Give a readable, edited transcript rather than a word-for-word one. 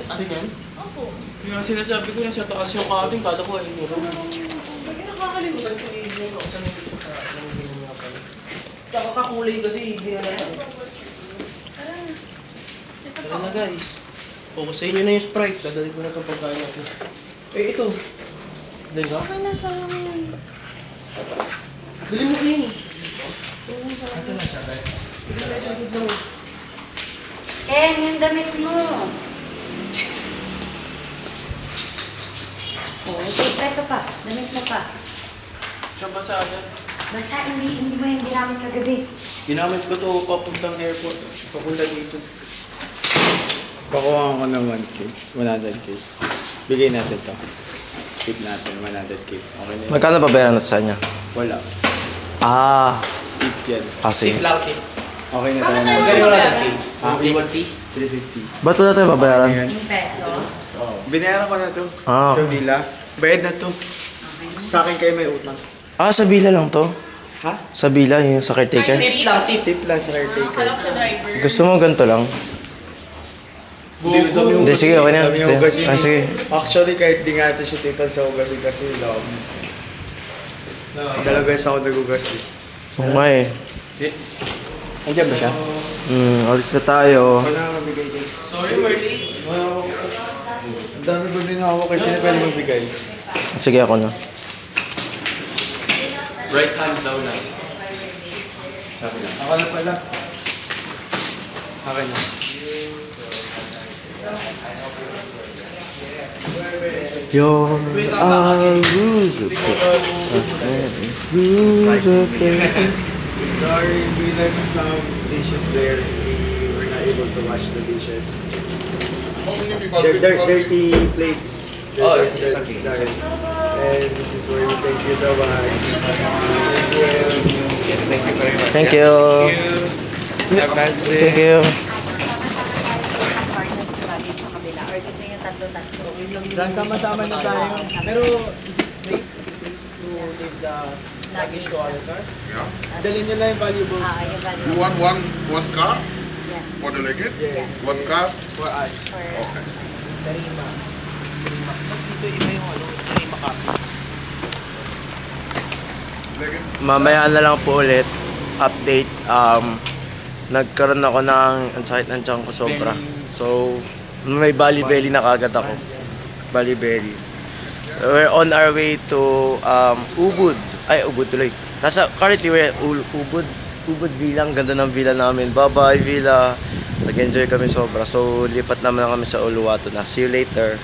Ate yan? Opo. Yung sinasabi ko na sa taas yung kating, kala ko ay nilo. Bakit nakakalimutan ko i-email ako sa nito sa nangihingi nga pala. Tsaka kakulay kasi hindi na lang. Tara na guys. O, sa inyo na yung Sprite. Dadali ko na itong pagkain natin. Eh, ito. Dali ka? Okay na sa amin. Dali mo kayo. Asa na siya, guys? Dali na siya dito. Ken, yung damit mo. Oh, siyempre ito pa. Damit mo pa. Siya ba sa akin? Basta hindi mo yung ginamit kagabi. Ginamit ko to papuntang airport. Papunta dito. Pakuha ko ng 1K. 100K. Bigay natin to. Keep natin, 100K. Okay na yun? Magkano babayaran natin sa kanya? Wala. Ah, Keep yan. kasi. Tip lang, tip. Okay na tayo na. Magkano wala ng tip? Ah, Iwan tip? 350. Ba't wala tayo babayaran? Okay na yan. Yung peso. Binayaran ko na to. Ah. Ito nila. Bayad na to. Sa akin kayo may utang. Ah, sa Bila lang to? Ha? Sa Bila, yung sa caretaker? Tip lang, tip. Tip lang sa caretaker. Gusto mo ganito lang? Hindi, sige, okay na yan. Dami yung Sige. hugasin. Ah, sige. Actually, kahit di nga ito siya tipan sa hugasin kasi love. Dalawang beses ako nagugas eh. Oo nga eh. Andiyan ba siya? Alis na tayo. Wala nga mabigay din. Sorry, Marley. Ang dami ko din ako kasi na pwede magbigay. Sige, ako na. Right hand down na. Ako na pala. Akin na. Your rules of rules of Sorry, we left some dishes there. We were not able to wash the dishes. They're dirty plates. Oh, They're it's okay. Sorry. And this is where we thank you so much. Thank you. Thank you very much. Thank you. Have a nice day. Thank you. Partners sa bagay sa kabila. Or gusto niyo tatlo-tatlo. Sama-sama na tayo. Pero, is it safe to leave the luggage to our car? Yeah. Dalhin nyo lang yung valuables. Yung value. You want one car Yes. for the luggage? Yes. One car? For us. For, Tarima. Mas dito iba yung ano, Tarima kasi. Luggage? Mamaya na lang po ulit. Update. Nagkaroon ako ng ang sakit ng tiyan ko sobra. So, may belly na kagad ako. Belly. We're on our way to Ubud. Ay, Ubud tuloy. Currently we're at Ubud Villa. Ang ganda ng villa namin. Bye-bye villa. Nag-enjoy kami sobra. So, lipat naman kami sa Uluwatu na. See you later.